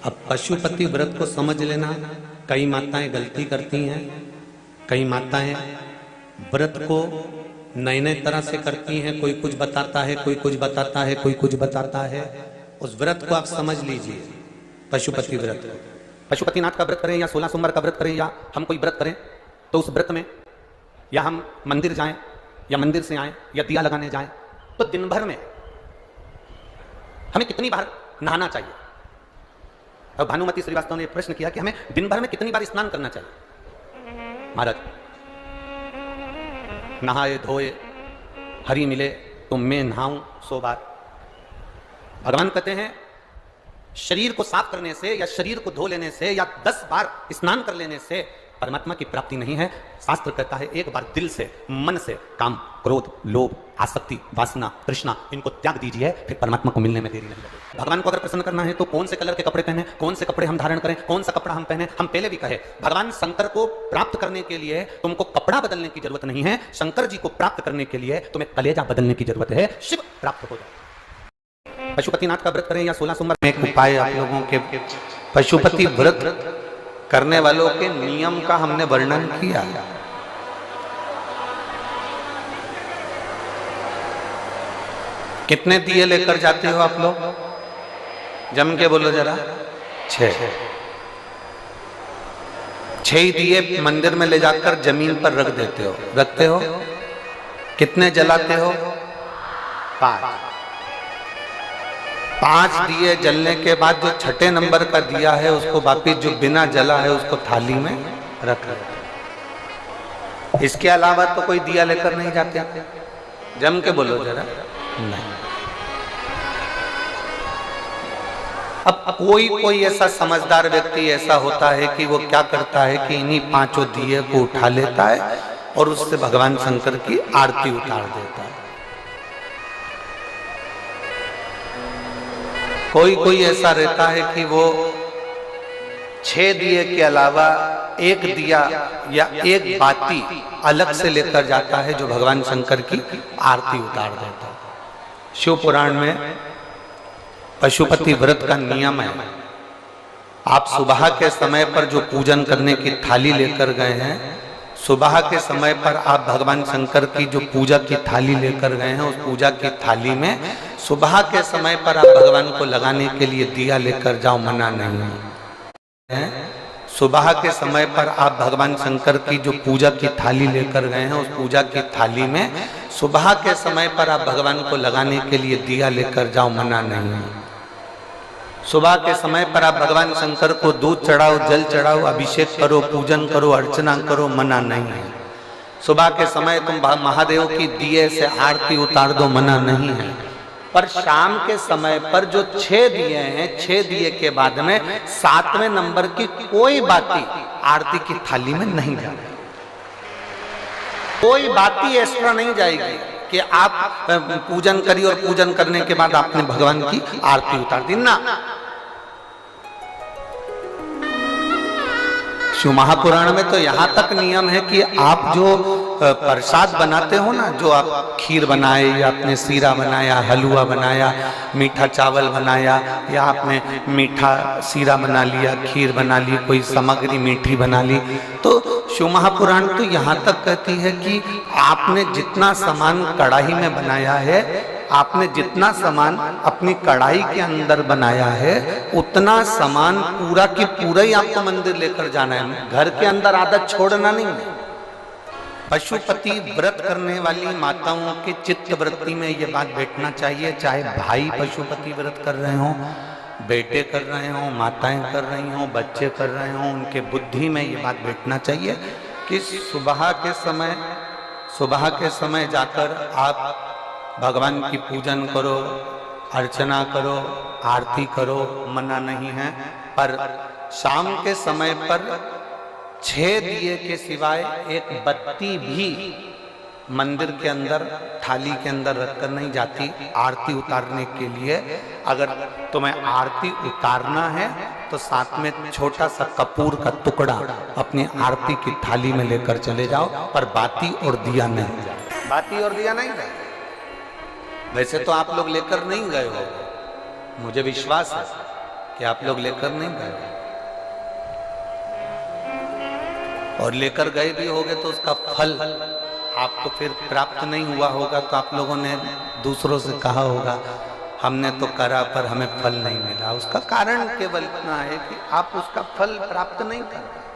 अब पशुपति व्रत को समझ लेना। कई माताएं गलती करती हैं, कई माताएं व्रत को नए नए तरह से करती हैं। कोई कुछ बताता है, कोई कुछ बताता है, कोई कुछ बताता है। उस व्रत को आप समझ लीजिए, पशुपति व्रत। पशुपतिनाथ का व्रत करें या 16 सोमवार का व्रत करें या हम कोई व्रत करें, तो उस व्रत में या हम मंदिर जाएं या मंदिर से आएं या दिया लगाने जाएं, तो दिन भर में हमें कितनी बार नहाना चाहिए। और भानुमति श्रीवास्तव ने प्रश्न किया कि हमें दिन भर में कितनी बार स्नान करना चाहिए। महाराज, नहाए धोए हरि मिले तो मैं नहाऊं 100 बार। भगवान कहते हैं शरीर को साफ करने से या शरीर को धो लेने से या 10 बार स्नान कर लेने से परमात्मा की प्राप्ति नहीं है। शास्त्र कहता है एक बार दिल से, मन से काम, क्रोध, लोभ, आसक्ति, वासना, तृष्णा, इनको त्याग दीजिए, फिर परमात्मा को मिलने में देरी नहीं लगेगी। भगवान को अगर प्रसन्न करना है तो कौन से कलर के कपड़े पहने, कौन से कपड़े हम धारण करें, कौन सा कपड़ा हम पहने। हम पहले भी कहे भगवान शंकर को प्राप्त करने के लिए तुमको कपड़ा बदलने की जरूरत नहीं है। शंकर जी को प्राप्त करने के लिए तुम्हें कलेजा बदलने की जरूरत है। शिव प्राप्त हो जाए। पशुपतिनाथ का व्रत करें या 16 सोमवार। एक उपाय आप लोगों के, पशुपति व्रत करने वालों के नियम का हमने वर्णन किया। कितने दिए लेकर जाते हो आप लोग? जम के बोलो जरा। 6 दिए मंदिर में ले जाकर जमीन पर रख देते हो, रखते हो। कितने जलाते हो? 5 दिए जलने के बाद जो छठे नंबर का दिया है उसको वापिस जो बिना जला है उसको थाली में रख लेते। इसके अलावा तो कोई दिया लेकर नहीं जाते। जम के बोलो जरा। नहीं। अब कोई ऐसा समझदार व्यक्ति ऐसा होता है कि वो क्या करता है कि इन्हीं 5 दिए को उठा लेता है और उससे भगवान शंकर की आरती उतार देता है। कोई ऐसा रहता है कि वो 6 दिए के अलावा 1 दिया या 1 बाती अलग से लेकर जाता है जो भगवान शंकर की आरती उतार देता है। शिव पुराण में पशुपति व्रत का नियम है, आप सुबह के समय पर जो पूजन करने की थाली लेकर गए हैं, सुबह के समय पर आप भगवान शंकर की जो पूजा की थाली लेकर गए हैं, उस पूजा की थाली में सुबह के समय पर आप भगवान को लगाने के लिए दिया लेकर जाओ, मना नहीं है। सुबह के समय पर आप भगवान शंकर की जो पूजा की थाली लेकर गए हैं, उस पूजा की थाली में सुबह के समय पर आप भगवान को लगाने के लिए दिया लेकर जाओ, मना नहीं है। सुबह के समय पर आप भगवान शंकर को दूध चढ़ाओ, जल चढ़ाओ, अभिषेक करो, पूजन करो, अर्चना करो, मना नहीं है। सुबह के समय तुम महादेव की दिए से आरती उतार दो, मना नहीं है। पर शाम के समय पर जो 6 दिए हैं, 6 दिए के बाद में 7वें नंबर की कोई बाती आरती की थाली में नहीं जाएगी। कोई बाती एक्स्ट्रा नहीं जाएगी कि आप पूजन करिए और पूजन करने के बाद आपने भगवान की आरती उतार दी ना। शिव महापुराण में तो यहाँ तक नियम है कि आप जो प्रसाद बनाते हो ना, जो आप खीर बनाए या आपने सीरा बनाया, हलवा बनाया, मीठा चावल बनाया या आपने मीठा सीरा बना लिया, खीर बना ली, कोई सामग्री मीठी बना ली, तो शिव महापुराण तो यहाँ तक कहती है कि आपने जितना सामान कढ़ाई में बनाया है, आपने जितना सामान अपनी कढ़ाई के अंदर बनाया है, उतना सामान पूरा की पूरा ही आपको मंदिर लेकर जाना है। घर के अंदर आदत छोड़ना नहीं है। पशुपति व्रत करने वाली माताओं के चित्त वृत्ति में ये बात बैठना चाहिए, चाहे भाई पशुपति व्रत कर रहे हो, बेटे कर रहे हो, माताएं कर रही हो, बच्चे कर रहे हो, उनके बुद्धि में ये बात बैठना चाहिए कि सुबह के समय जाकर आप भगवान की पूजन करो, अर्चना करो, आरती करो, मना नहीं है। पर शाम के समय पर 6 दिए के सिवाय 1 बत्ती भी मंदिर के अंदर थाली के अंदर रखकर नहीं जाती आरती उतारने के लिए। अगर तुम्हें आरती उतारना है तो साथ में छोटा सा कपूर का टुकड़ा अपनी आरती की थाली में लेकर चले जाओ, पर बाती और दिया नहीं जाए। बाती और दिया नहीं जाए। वैसे तो आप लोग लेकर नहीं गए हो, मुझे विश्वास है कि आप लोग लेकर नहीं गए, और लेकर गए भी होगे तो उसका फल आपको फिर प्राप्त नहीं हुआ होगा, तो आप लोगों ने दूसरों से कहा होगा हमने तो करा पर हमें फल नहीं मिला। उसका कारण केवल इतना है कि आप उसका फल प्राप्त नहीं कर पाए।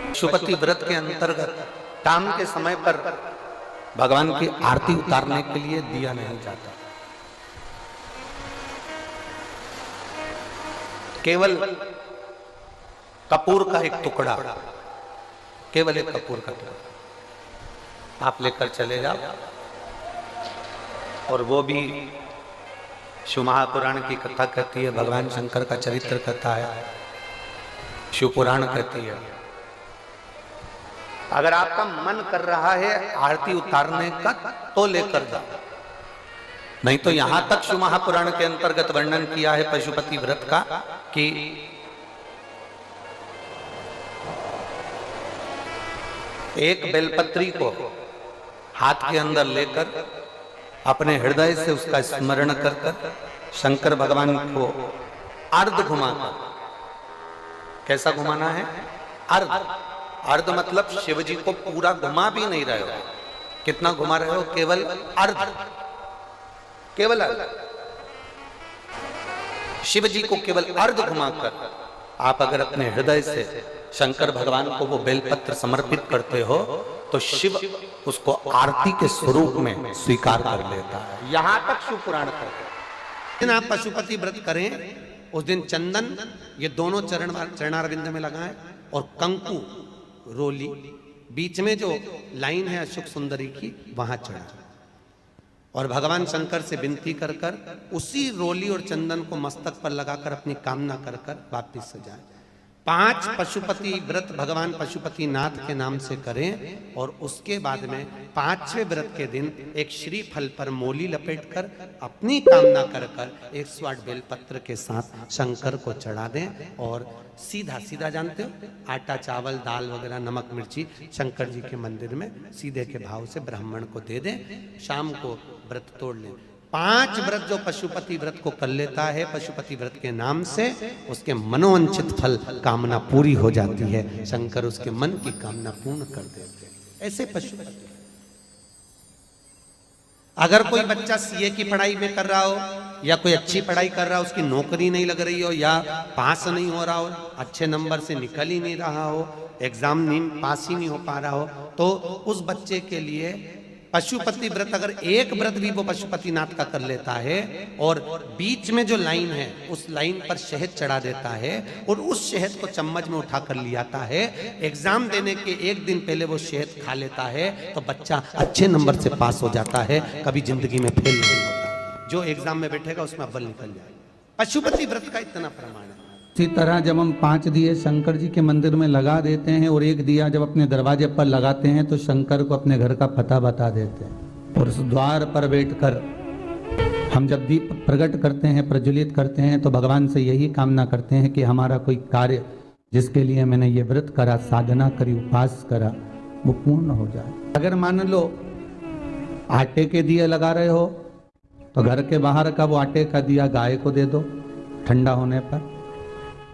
पशुपति व्रत के अंतर्गत शाम के समय पर भगवान की आरती उतारने के लिए दिया नहीं जाता, केवल कपूर का एक टुकड़ा, केवल एक कपूर का टुकड़ा आप लेकर चले जाओ, और वो भी शिव महापुराण की कथा कहती है, भगवान शंकर का चरित्र कथा है, शिव पुराण कहती है। अगर आपका मन कर रहा है आरती उतारने का तो लेकर जाओ, नहीं तो यहां तक शिव महापुराण के अंतर्गत वर्णन किया है पशुपति व्रत का कि एक बेलपत्री को हाथ के अंदर लेकर अपने हृदय से उसका स्मरण कर कर शंकर भगवान को अर्ध घुमाकर, कैसा घुमाना है? अर्ध। अर्ध मतलब शिव जी को पूरा घुमा भी नहीं रहे हो, कितना घुमा रहे हो? केवल अर्ध, केवल अर्ध। शिव जी को केवल अर्ध घुमाकर आप अगर अपने हृदय से शंकर भगवान को वो बेलपत्र समर्पित करते हो तो शिव उसको आरती के स्वरूप में स्वीकार कर लेता है। यहां तक शिव पुराण करते हैं। दिन आप पशुपति व्रत करें, उस दिन चंदन ये दोनों चरणारविंद में लगाएं और कंकु रोली बीच में जो लाइन है अशोक सुंदरी की वहां चढ़ा, और भगवान शंकर से विनती कर कर उसी रोली और चंदन को मस्तक पर लगाकर अपनी कामना कर कर वापिस से जाए। 5 पशुपति व्रत भगवान पशुपति नाथ के नाम से करें, और उसके बाद में 5वें व्रत के दिन एक श्रीफल पर मोली लपेटकर अपनी कामना कर कर 108 बेलपत्र के साथ शंकर को चढ़ा दें, और सीधा सीधा जानते हो आटा चावल दाल वगैरह नमक मिर्ची शंकर जी के मंदिर में सीधे के भाव से ब्राह्मण को दे दें, शाम को व्रत तोड़ लें। 5 व्रत जो पशुपति व्रत को कर लेता है पशुपति व्रत के नाम से, उसके मनोवांछित फल कामना पूरी हो जाती है, शंकर उसके मन की कामना पूर्ण कर देते हैं। ऐसे पशुपति। अगर कोई बच्चा सीए की पढ़ाई में कर रहा हो या कोई अच्छी पढ़ाई कर रहा हो, उसकी नौकरी नहीं लग रही हो या पास नहीं हो रहा हो, अच्छे नंबर से निकल ही नहीं रहा हो, एग्जाम नहीं पास ही नहीं हो पा रहा हो, तो उस बच्चे के लिए पशुपति व्रत, अगर एक व्रत भी वो पशुपति नाथ का कर लेता है और बीच में जो लाइन है उस लाइन पर शहद चढ़ा देता है और उस शहद को चम्मच में उठा कर ले आता है, एग्जाम देने के एक दिन पहले वो शहद खा लेता है, तो बच्चा अच्छे नंबर से पास हो जाता है, कभी जिंदगी में फेल नहीं होता। जो एग्जाम में बैठेगा उसमें अव्वल निकल जाएगा। पशुपति व्रत का इतना प्रमाण है। इसी तरह जब हम 5 दिए शंकर जी के मंदिर में लगा देते हैं और एक दिया जब अपने दरवाजे पर लगाते हैं तो शंकर को अपने घर का पता बता देते हैं, और उस द्वार पर बैठकर हम जब दीप प्रकट करते हैं प्रज्वलित करते हैं तो भगवान से यही कामना करते हैं कि हमारा कोई कार्य जिसके लिए मैंने ये व्रत करा, साधना करी, उपास करा, वो पूर्ण हो जाए। अगर मान लो आटे के दिए लगा रहे हो तो घर के बाहर का वो आटे का दिया गाय को दे दो ठंडा होने पर।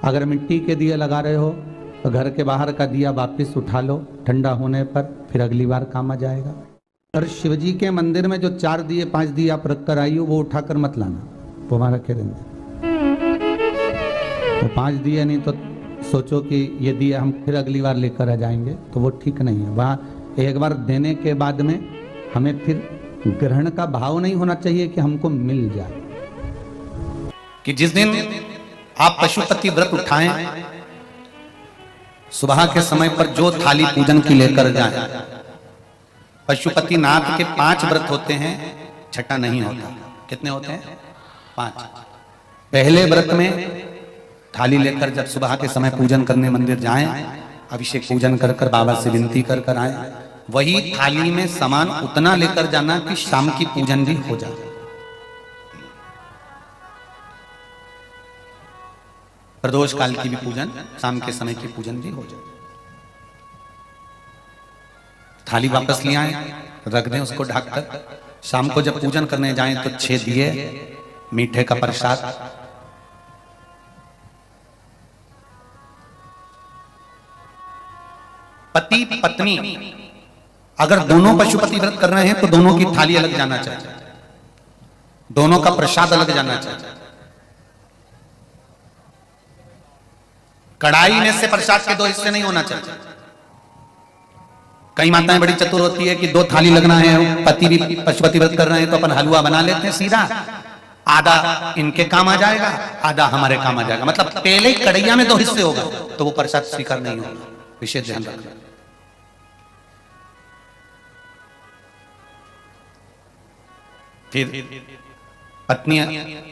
अगर मिट्टी के दिए लगा रहे हो तो घर के बाहर का दिया वापस उठा लो ठंडा होने पर, फिर अगली बार काम आ जाएगा। और शिवजी के मंदिर में जो 4 दिए 5 दिए आप रख कर आई हो वो उठाकर मत लाना, वो वहां रखे देंगे। तो 5 दिए नहीं तो सोचो कि ये दिया हम फिर अगली बार लेकर आ जाएंगे, तो वो ठीक नहीं है। वहाँ एक बार देने के बाद में हमें फिर ग्रहण का भाव नहीं होना चाहिए कि हमको मिल जाए। कि जिस दिन आप पशुपति व्रत उठाएं, सुबह के समय पर जो थाली पूजन की लेकर जाएं, पशुपति नाथ के 5 व्रत होते हैं, छठा नहीं होता। कितने होते हैं? 5। पहले व्रत में थाली लेकर जब सुबह के समय पूजन करने मंदिर जाएं, अभिषेक पूजन कर कर बाबा से विनती कर कर आए, वही थाली में सामान उतना लेकर जाना कि शाम की पूजन भी हो जाए। प्रदोष काल की भी पूजन, शाम के समय की पूजन भी हो जाए। थाली वापस ले आए, रख दें उसको ढककर। शाम को जब पूजन करने जाएं तो 6 दिए मीठे का प्रसाद। पति पत्नी अगर दोनों पशुपति व्रत कर रहे हैं तो दोनों की थाली अलग जाना चाहिए, दोनों का प्रसाद अलग जाना चाहिए। कढ़ाई में से प्रसाद के दो हिस्से नहीं होना चाहिए। कई माताएं बड़ी चतुर होती है कि दो थाली लगना है, पति भी पशुपति व्रत कर रहे हैं तो अपन हलवा बना लेते हैं सीधा, आधा इनके काम आ जाएगा, आधा हमारे काम आ जाएगा। मतलब पहले ही कढ़ैया में दो हिस्से होगा तो वो प्रसाद स्वीकार नहीं होगा। विशेष ध्यान रखना। फिर पत्नी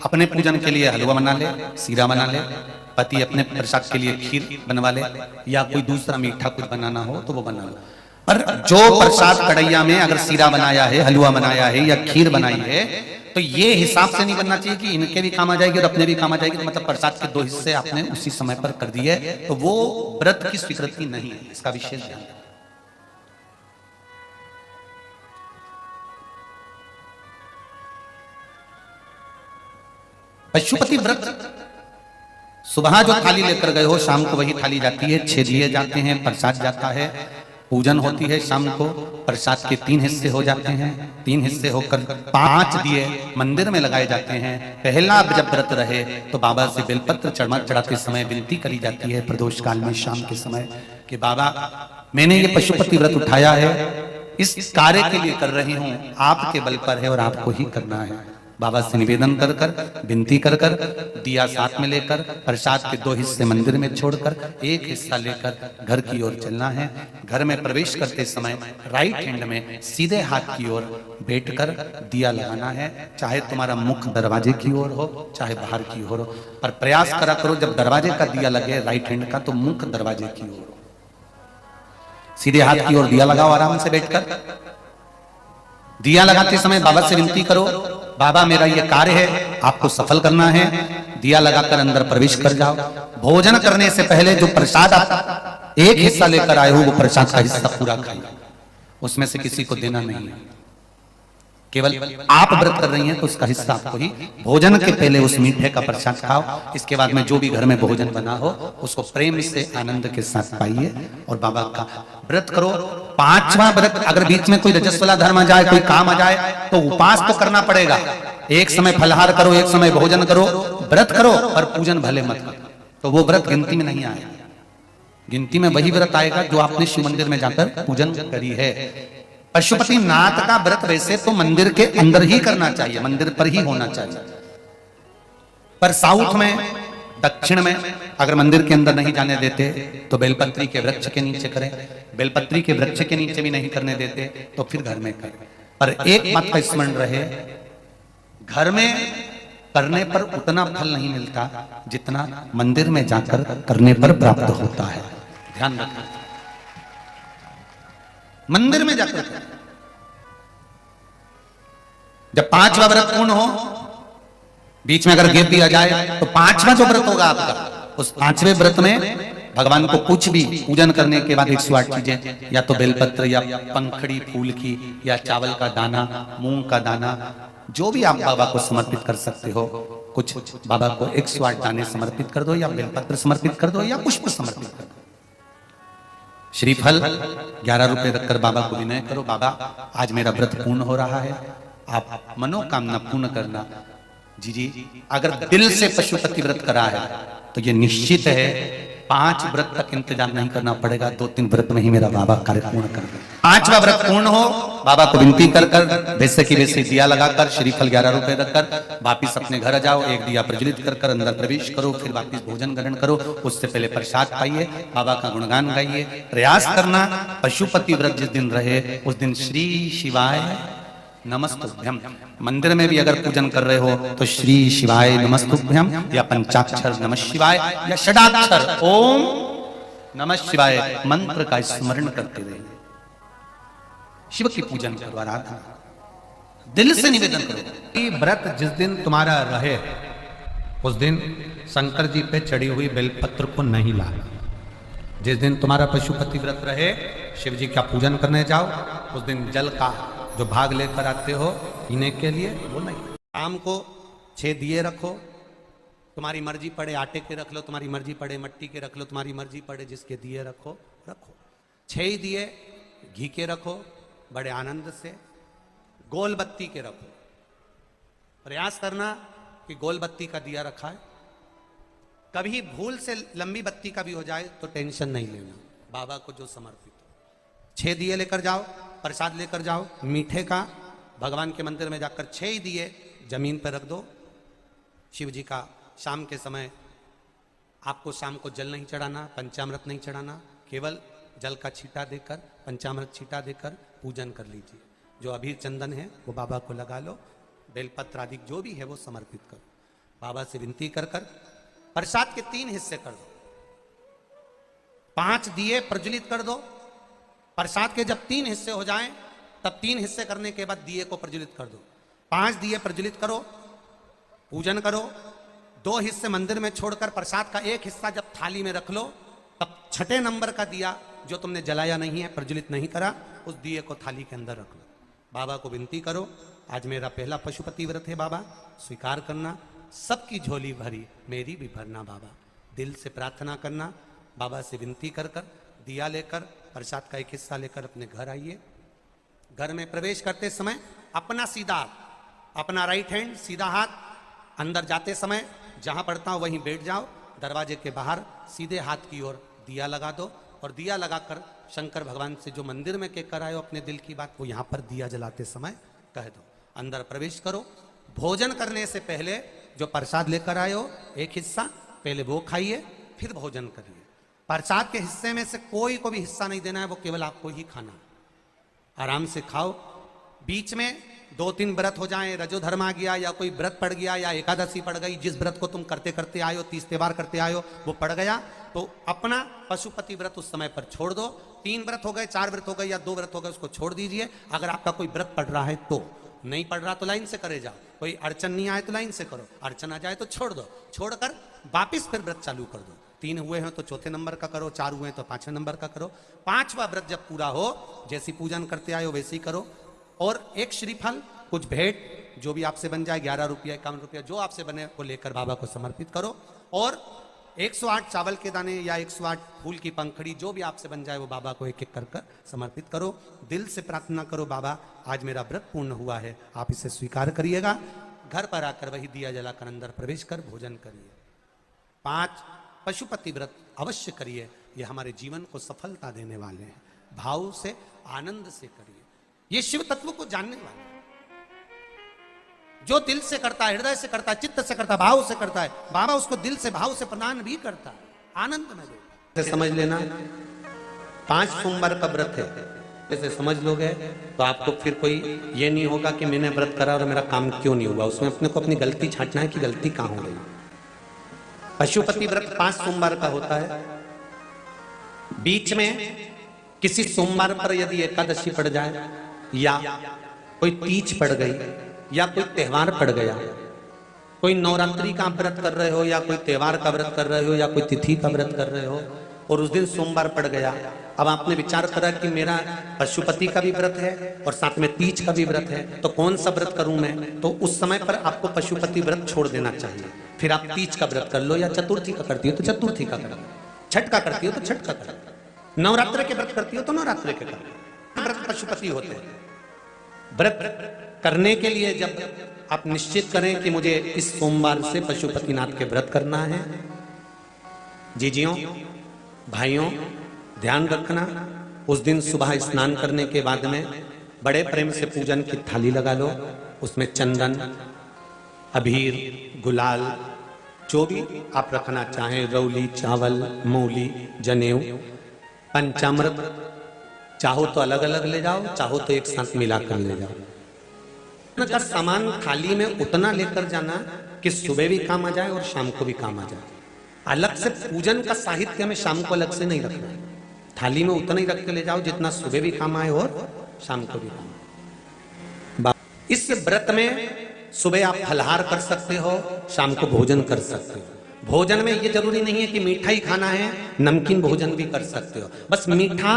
अपने पूजन के लिए हलवा बना ले, सीरा बना ले, पति अपने प्रसाद के लिए खीर बनवा ले, या कोई दूसरा मीठा कुछ बनाना हो तो वो बना ले। पर जो प्रसाद कढ़ैया में अगर सीरा बनाया है, हलवा बनाया है या खीर बनाई है तो ये हिसाब से नहीं बनना चाहिए कि इनके भी काम आ जाएगी और अपने भी काम आ जाएगी। तो मतलब प्रसाद के दो हिस्से आपने उसी समय पर कर दिए तो वो व्रत की स्वीकृति नहीं है। इसका विशेष ध्यान। पशुपति व्रत सुबह जो थाली लेकर गए हो शाम को वही थाली जाती है, 6 दिए जाते हैं, प्रसाद जाता है, पूजन होती है शाम को, प्रसाद के 3 हिस्से हो जाते हैं, 3 हिस्से होकर 5 दिए मंदिर में लगाए जाते हैं। पहला जब व्रत रहे तो बाबा से बेलपत्र चढ़ाते समय विनती करी जाती है प्रदोष काल में शाम के समय कि बाबा मैंने ये पशुपति व्रत उठाया है, इस कार्य के लिए कर रही हूं, आपके बल पर है और आपको ही करना है। बाबा से निवेदन कर कर विनती कर कर दिया साथ में लेकर प्रसाद के 2 हिस्से मंदिर में छोड़कर 1 हिस्सा लेकर घर की ओर चलना है। घर में प्रवेश करते समय राइट हैंड में सीधे हाथ की ओर बैठकर दिया लगाना है। चाहे तुम्हारा मुख दरवाजे की ओर हो चाहे बाहर की ओर हो, पर प्रयास करा करो जब दरवाजे का दिया लगे राइट हैंड का तो मुख दरवाजे की ओर हो। सीधे हाथ की ओर दिया लगाओ आराम से बैठकर। दिया लगाते समय बाबा से विनती करो, बाबा मेरा ये कार्य है, आपको सफल करना है। दिया लगाकर अंदर प्रवेश कर जाओ। भोजन करने से पहले जो प्रसाद आप 1 हिस्सा लेकर आए हो वो प्रसाद का हिस्सा पूरा खाइए, उसमें से किसी को देना नहीं है। केवल आप व्रत कर रही हैं तो उसका हिस्सा आपको ही। भोजन के पहले उस मीठे का प्रसाद खाओ, इसके बाद में जो भी घर में भोजन बना हो उसको प्रेम से आनंद के साथ पाइए और बाबा का व्रत करो। 5वां व्रत अगर बीच में कोई रजस्वला धर्म आ जाए, कोई काम आ जाए तो उपास तो करना पड़ेगा। एक समय फलहार करो, एक समय भोजन करो, व्रत करो और पूजन भले मत करो, तो वो व्रत गिनती में नहीं आएगा। गिनती में वही व्रत आएगा जो आपने शिव मंदिर में जाकर पूजन करी है। पशुपति नाथ का व्रत वैसे तो मंदिर के अंदर ही करना चाहिए, मंदिर पर ही होना चाहिए, पर साउथ में दक्षिण में अगर मंदिर के अंदर नहीं जाने देते तो बेलपत्री के वृक्ष के नीचे करें। बेलपत्री के वृक्ष के नीचे भी नहीं करने देते तो फिर घर में करें। पर एक बात का स्मरण रहे, घर में करने पर उतना फल नहीं मिलता जितना मंदिर में जाकर करने पर प्राप्त होता है। ध्यान रखना, मंदिर में जाकर जब 5वां व्रत पूर्ण हो, बीच में अगर गैप भी आ जाए तो 5वां जो व्रत होगा आपका, उस 5वें व्रत में भगवान को कुछ भी पूजन करने के बाद 108 चीजें, या तो बेलपत्र या पंखड़ी फूल की या चावल का दाना, मूंग का दाना, जो भी आप बाबा को समर्पित कर सकते हो। कुछ बाबा को 108 दाने समर्पित कर दो या बेलपत्र समर्पित कर दो या पुष्प समर्पित कर दो। श्रीफल 11 रुपए रखकर बाबा को विनय करो, बाबा आज मेरा व्रत पूर्ण हो रहा है, आप मनोकामना पूर्ण करना। जी अगर दिल से पशुपति व्रत करा है तो ये निश्चित है 5 व्रत तक इंतजार नहीं करना पड़ेगा, 2-3 व्रत में ही मेरा बाबा कार्य पूर्ण कर दे। 5वां व्रत पूर्ण हो, बाबा को विनती कर कर वैसे की वैसे दिया लगाकर श्रीफल 11 रुपए रखकर वापिस अपने घर जाओ। एक दिया प्रज्वलित कर कर अंदर प्रवेश करो, फिर वापिस भोजन ग्रहण करो। उससे पहले प्रसाद पाइए, बाबा का गुणगान गाइए। प्रयास करना पशुपति व्रत जिस दिन रहे उस दिन श्री शिवाय नमस्तुभ्यम। मंदिर में भी अगर पूजन कर रहे हो तो श्री शिवाय नमस्तुभ्यम या पंचाक्षर नमः शिवाय या षडाक्षर ओम नमः शिवाय मंत्र का स्मरण करते रहिए। शिव की पूजन करो, आराधना दिल से निवेदन करो। ये व्रत जिस दिन तुम्हारा रहे उस दिन शंकर जी पे चढ़ी हुई बेलपत्र को नहीं लाना। जिस दिन तुम्हारा पशुपति व्रत रहे, शिव जी का पूजन करने जाओ, उस दिन जल का जो भाग लेकर आते हो पीने के लिए वो नहीं। शाम को 6 दिए रखो, तुम्हारी मर्जी पड़े आटे के रख लो, तुम्हारी मर्जी पड़े मट्टी के रख लो, तुम्हारी मर्जी पड़े जिसके दिए रखो रखो। 6 ही दिए घी के रखो बड़े आनंद से, गोल बत्ती के रखो। प्रयास करना कि गोल बत्ती का दिया रखा है, कभी भूल से लंबी बत्ती का भी हो जाए तो टेंशन नहीं लेना, बाबा को जो समर्पित हो। 6 दिए लेकर जाओ, प्रसाद लेकर जाओ मीठे का, भगवान के मंदिर में जाकर 6 ही दिए जमीन पर रख दो। शिव जी का शाम के समय आपको शाम को जल नहीं चढ़ाना, पंचामृत नहीं चढ़ाना, केवल जल का छींटा देकर, पंचामृत छींटा देकर पूजन कर लीजिए। जो अबीर चंदन है वो बाबा को लगा लो, बेलपत्र आदि जो भी है वो समर्पित करो। बाबा से विनती कर कर प्रसाद के 3 हिस्से कर दो, 5 दिए प्रज्वलित कर दो। प्रसाद के जब 3 हिस्से हो जाएं तब 3 हिस्से करने के बाद दिए को प्रज्वलित कर दो। 5 दिए प्रज्वलित करो, पूजन करो। 2 हिस्से मंदिर में छोड़कर प्रसाद का 1 हिस्सा जब थाली में रख लो, तब 6ठे नंबर का दिया जो तुमने जलाया नहीं है, प्रज्वलित नहीं करा, उस दिए को थाली के अंदर रख लो। बाबा को विनती करो, आज मेरा पहला पशुपति व्रत है बाबा, स्वीकार करना, सबकी झोली भरी मेरी भी भरना बाबा। दिल से प्रार्थना करना, बाबा से विनती कर कर दिया लेकर प्रसाद का 1 हिस्सा लेकर अपने घर आइए। घर में प्रवेश करते समय अपना सीधा, अपना राइट हैंड सीधा हाथ, अंदर जाते समय जहां पड़ता हो वहीं बैठ जाओ। दरवाजे के बाहर सीधे हाथ की ओर दिया लगा दो, और दिया लगाकर शंकर भगवान से जो मंदिर में कहकर आए हो अपने दिल की बात, वो यहाँ पर दिया जलाते समय कह दो। अंदर प्रवेश करो। भोजन करने से पहले जो प्रसाद लेकर आए हो 1 हिस्सा पहले वो खाइए, फिर भोजन करिए। प्रसाद के हिस्से में से कोई को भी हिस्सा नहीं देना है, वो केवल आपको ही खाना। आराम से खाओ। बीच में 2-3 व्रत हो जाएं, रजोधर्म आ गया या कोई व्रत पड़ गया या एकादशी पड़ गई, जिस व्रत को तुम करते करते आए हो, 30 त्योहार करते आए हो, वो पड़ गया तो अपना पशुपति व्रत उस समय पर छोड़ दो। 3 व्रत हो गए, 4 व्रत हो गए या 2 व्रत हो गए, उसको छोड़ दीजिए। अगर आपका कोई व्रत पड़ रहा है तो, नहीं पड़ रहा तो लाइन से करे जाओ। कोई अड़चन नहीं आए तो लाइन से करो, अड़चन आ जाए तो छोड़ दो। छोड़कर वापिस फिर व्रत चालू कर दो। 3 हुए हैं तो 4थे नंबर का करो, 4 हुए हैं तो 5वें नंबर का करो। 5वां व्रत जब पूरा हो, जैसी पूजन करते आए हो वैसे ही करो। और 1 श्रीफल, कुछ भेंट जो भी आपसे बन जाए, 11 रुपया 51 रुपया जो आपसे बने वो लेकर बाबा को समर्पित करो। और 108 चावल के दाने या 108 फूल की पंखड़ी जो भी आपसे बन जाए वो बाबा को 1-1 कर कर समर्पित करो। दिल से प्रार्थना करो, बाबा आज मेरा व्रत पूर्ण हुआ है, आप इसे स्वीकार करिएगा। घर पर आकर वही दिया जलाकर अंदर प्रवेश कर भोजन करिए। 5 पशुपति व्रत अवश्य करिए, ये हमारे जीवन को सफलता देने वाले हैं। भाव से, आनंद से करिए, ये शिव तत्व को जानने वाले हैं। जो दिल से करता है, हृदय से करता है, चित्त से करता है, भाव से करता है, बाबा उसको दिल से भाव से प्रदान भी करता है, आनंद में देता है। समझ लेना 5 सोमवार का व्रत है, जैसे समझ लोगे तो आपको फिर कोई ये नहीं होगा कि मैंने व्रत करा और मेरा काम क्यों नहीं हुआ। उसमें अपने को अपनी गलती छांटना है कि गलती कहां हो गई। पशुपति व्रत 5 सोमवार का होता है। बीच में किसी सोमवार पर यदि एकादशी पड़ जाए या कोई तीज पड़ गई या कोई त्योहार पड़ गया, कोई नवरात्रि का व्रत कर रहे हो या कोई त्योहार का व्रत कर रहे हो या कोई तिथि का व्रत कर रहे हो और उस दिन सोमवार पड़ गया, अब आपने विचार करा कि मेरा पशुपति का भी व्रत है और साथ में तीज का भी व्रत है, तो कौन सा व्रत करूं मैं? तो उस समय पर आपको पशुपति व्रत छोड़ देना चाहिए। फिर आप तीज का व्रत कर लो, या चतुर्थी का करती हो तो चतुर्थी का कर लो, छठ का करती हो तो छठ का कर लो, नवरात्र के व्रत करती हो तो नवरात्र के कर लो। व्रत पशुपति होते हैं। व्रत करने के लिए जब आप निश्चित करें कि मुझे इस सोमवार से पशुपतिनाथ के व्रत करना है, जीजियों भाइयों ध्यान रखना, उस दिन सुबह स्नान करने के बाद में बड़े प्रेम से पूजन की थाली लगा लो, उसमें चंदन, अबीर, गुलाल, जो भी आप रखना चाहें, रौली, चावल, मूली, जनेऊ, पंचामृत, चाहो तो अलग अलग ले जाओ, चाहो तो एक साथ मिलाकर ले जाओ। का सामान थाली में उतना लेकर जाना कि सुबह भी काम आ जाए और शाम को भी काम आ जाए। अलग से पूजन का साहित्य में शाम को अलग से नहीं रखना, थाली में उतना ही रख के ले जाओ जितना सुबह भी काम आए और शाम को भी काम आए। इस व्रत में सुबह आप फलहार कर सकते हो, शाम को भोजन कर सकते हो। भोजन में ये जरूरी नहीं है कि मीठा ही खाना है, नमकीन भोजन भी कर सकते हो। बस मीठा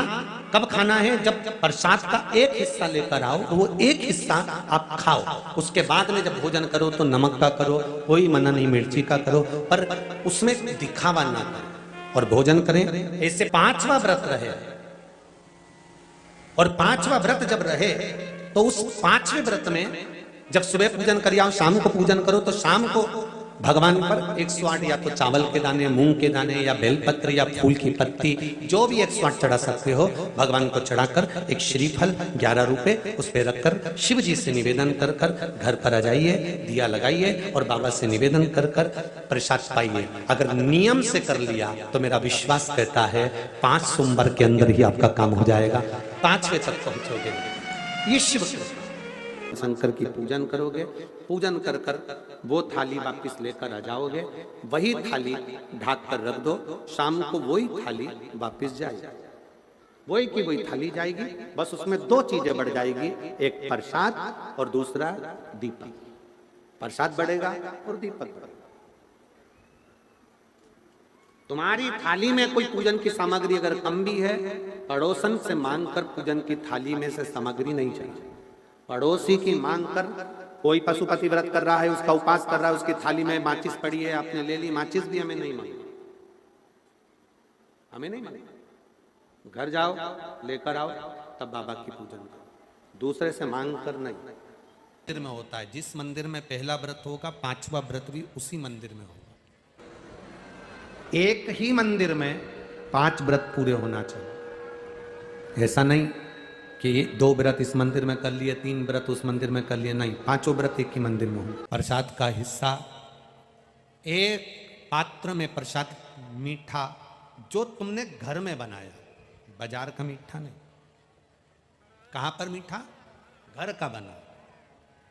कब खाना है, जब प्रसाद का एक हिस्सा लेकर आओ तो वो एक हिस्सा आप खाओ, उसके बाद में जब भोजन करो तो नमक का करो, कोई मना नहीं मिर्ची का करो, पर उसमें दिखावा ना करो और भोजन करें। ऐसे 5वां व्रत रहे, और 5वां व्रत जब रहे तो उस 5वें व्रत में जब सुबह पूजन कर आओ, शाम को पूजन करो, तो शाम को भगवान पर 108 या तो चावल के दाने, मूंग के दाने, या बेलपत्र या फूल की पत्ती, जो भी 108 चढ़ा सकते हो भगवान को चढ़ाकर एक श्रीफल 11 रुपए उस पर रखकर शिव जी से निवेदन कर कर घर पर आ जाइए, दिया लगाइए और बाबा से निवेदन कर कर प्रसाद पाइए। अगर नियम से कर लिया तो मेरा विश्वास कहता है 5 सोमवार के अंदर ही आपका काम हो जाएगा, 5वें तक पहुंचोगे। ये शिव शंकर की पूजन करोगे, पूजन कर कर वो थाली वापिस लेकर आ जाओगे, वही थाली ढाक कर रख दो, शाम को वही थाली वापिस जाएगी, वही की वही थाली जाएगी। बस उसमें 2 चीजें बढ़ जाएगी, एक प्रसाद और दूसरा दीपक। प्रसाद बढ़ेगा और दीपक बढ़ेगा। तुम्हारी थाली में कोई पूजन की सामग्री अगर कम भी है, पड़ोसन से मांगकर पूजन की थाली में से सामग्री नहीं चाहिए। पड़ोसी की मांग कर, कोई पशुपति व्रत कर रहा है, उसका उपास कर रहा है, उसकी थाली में माचिस पड़ी है, आपने ले ली, माचिस भी हमें नहीं मांगी, हमें नहीं मांगी। घर जाओ, लेकर आओ, तब बाबा की पूजन करो, दूसरे से मांग कर नहीं। मंदिर में होता है, जिस मंदिर में पहला व्रत होगा 5वां व्रत भी उसी मंदिर में होगा। एक ही मंदिर में 5 व्रत पूरे होना चाहिए। ऐसा नहीं कि 2 व्रत इस मंदिर में कर लिए, 3 व्रत उस मंदिर में कर लिए, नहीं, 5 व्रत एक ही मंदिर में हो। प्रसाद का हिस्सा एक पात्र में, प्रसाद मीठा जो तुमने घर में बनाया, बाजार का मीठा नहीं। कहां पर मीठा? घर का बना,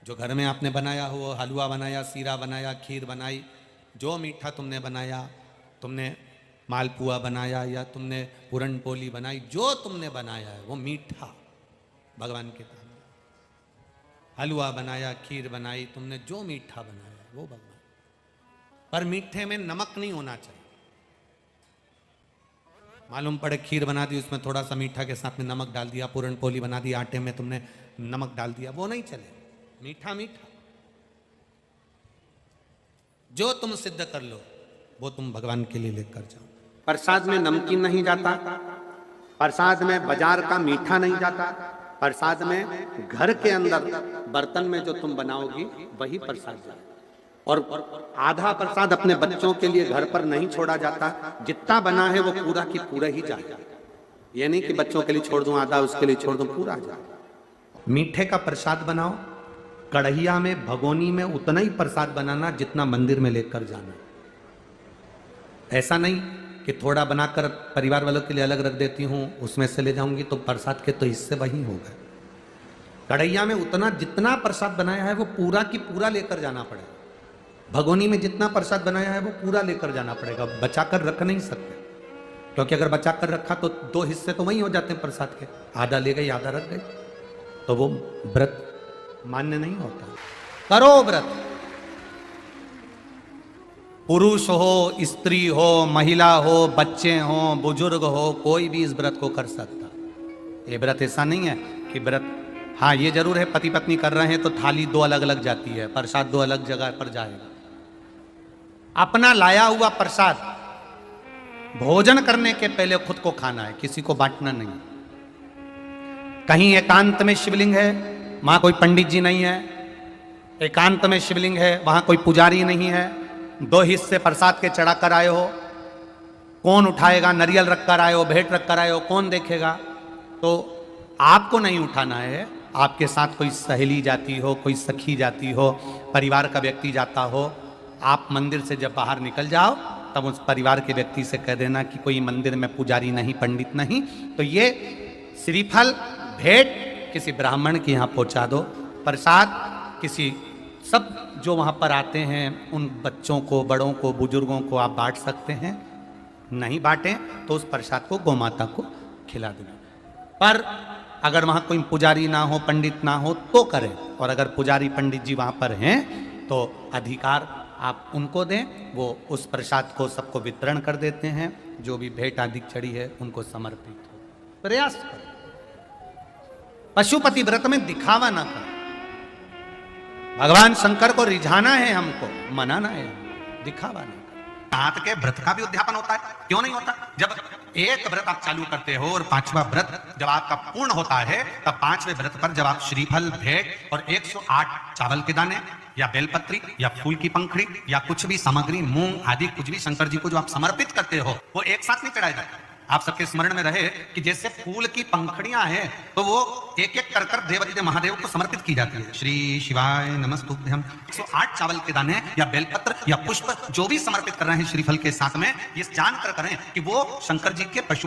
जो घर में आपने बनाया हो, हलवा बनाया, सीरा बनाया, खीर बनाई, जो मीठा तुमने बनाया, तुमने मालपुआ बनाया या तुमने पूरन पोली बनाई, जो तुमने बनाया है वो मीठा भगवान के सामने। हलवा बनाया, खीर बनाई, तुमने जो मीठा बनाया वो भगवान। पर मीठे में नमक नहीं होना चाहिए। मालूम पड़े खीर बना दी, उसमें थोड़ा सा मीठा के साथ में नमक डाल दिया, पूरन पोली बना दी, आटे में तुमने नमक डाल दिया, वो नहीं चले। मीठा मीठा, जो तुम सिद्ध कर लो वो तुम भगवान के लिए लेकर जाओ। प्रसाद में नमकीन नहीं जाता, प्रसाद में बाजार का मीठा नहीं जाता, प्रसाद में घर के अंदर बर्तन में जो तुम बनाओगी वही प्रसाद जाए। और आधा प्रसाद अपने बच्चों के लिए घर पर नहीं छोड़ा जाता, जितना बना है वो पूरा की पूरा ही जाए। ये नहीं कि बच्चों के लिए छोड़ दूं आधा, उसके लिए छोड़ दूं, पूरा जाए। मीठे का प्रसाद बनाओ, कढ़ैया में, भगोनी में उतना ही प्रसाद बनाना जितना मंदिर में लेकर जाना। ऐसा नहीं कि थोड़ा बनाकर परिवार वालों के लिए अलग रख देती हूँ, उसमें से ले जाऊंगी तो प्रसाद के तो हिस्से वही हो गए। कढ़ैया में उतना जितना प्रसाद बनाया है वो पूरा की पूरा लेकर जाना पड़ेगा। भगोनी में जितना प्रसाद बनाया है वो पूरा लेकर जाना पड़ेगा, बचाकर रख नहीं सकते, क्योंकि अगर बचाकर रखा तो 2 हिस्से तो वही हो जाते हैं प्रसाद के, आधा ले गई आधा रख गई, तो वो व्रत मान्य नहीं होता। करो व्रत, पुरुष हो, स्त्री हो, महिला हो, बच्चे हो, बुजुर्ग हो, कोई भी इस व्रत को कर सकता। ये व्रत ऐसा नहीं है कि व्रत, हाँ ये जरूर है पति पत्नी कर रहे हैं तो थाली 2 अलग अलग जाती है, प्रसाद 2 अलग जगह पर जाएगा। अपना लाया हुआ प्रसाद भोजन करने के पहले खुद को खाना है, किसी को बांटना नहीं। कहीं एकांत में शिवलिंग है, वहां कोई पंडित जी नहीं है, एकांत में शिवलिंग है, वहां कोई पुजारी नहीं है, 2 हिस्से प्रसाद के चढ़ा कर आए हो, कौन उठाएगा? नरियल रख कर आए हो, भेंट रख कर आए हो, कौन देखेगा? तो आपको नहीं उठाना है, आपके साथ कोई सहेली जाती हो, कोई सखी जाती हो, परिवार का व्यक्ति जाता हो, आप मंदिर से जब बाहर निकल जाओ तब उस परिवार के व्यक्ति से कह देना कि कोई मंदिर में पुजारी नहीं, पंडित नहीं, तो ये श्रीफल भेंट किसी ब्राह्मण के यहाँ पहुँचा दो, प्रसाद किसी, सब जो वहाँ पर आते हैं उन बच्चों को, बड़ों को, बुजुर्गों को आप बांट सकते हैं। नहीं बांटें तो उस प्रसाद को गौमाता को खिला देना। पर अगर वहाँ कोई पुजारी ना हो, पंडित ना हो तो करें, और अगर पुजारी पंडित जी वहाँ पर हैं तो अधिकार आप उनको दें, वो उस प्रसाद को सबको वितरण कर देते हैं। जो भी भेंट आदि चढ़ी है उनको समर्पित हो। प्रयास करें, पशुपति व्रत में दिखावा ना करें। भगवान शंकर को रिझाना है, हमको मनाना है, दिखावा नहीं करना। हाथ के व्रत का भी उद्यापन होता है, क्यों नहीं होता? जब एक व्रत आप चालू करते हो और 5वां व्रत जब आपका पूर्ण होता है, तब 5वें व्रत पर जब आप श्रीफल, भेंट और 108 चावल के दाने या बेलपत्री या फूल की पंखड़ी या कुछ भी सामग्री, मूंग आदि कुछ भी शंकर जी को जो आप समर्पित करते हो, वो एक साथ नहीं चढ़ाया जाता। आप सबके स्मरण में रहे कि जैसे फूल की पंखड़ियां हैं तो वो एक एक कर देवादिदेव महादेव को समर्पित की जाती है। श्री शिवाय नमस्तुभ्यम। 108 चावल के दाने या बेलपत्र या पुष्प जो भी समर्पित कर रहे हैं श्रीफल के साथ में, ये जानकर करें कि वो शंकर जी के पशु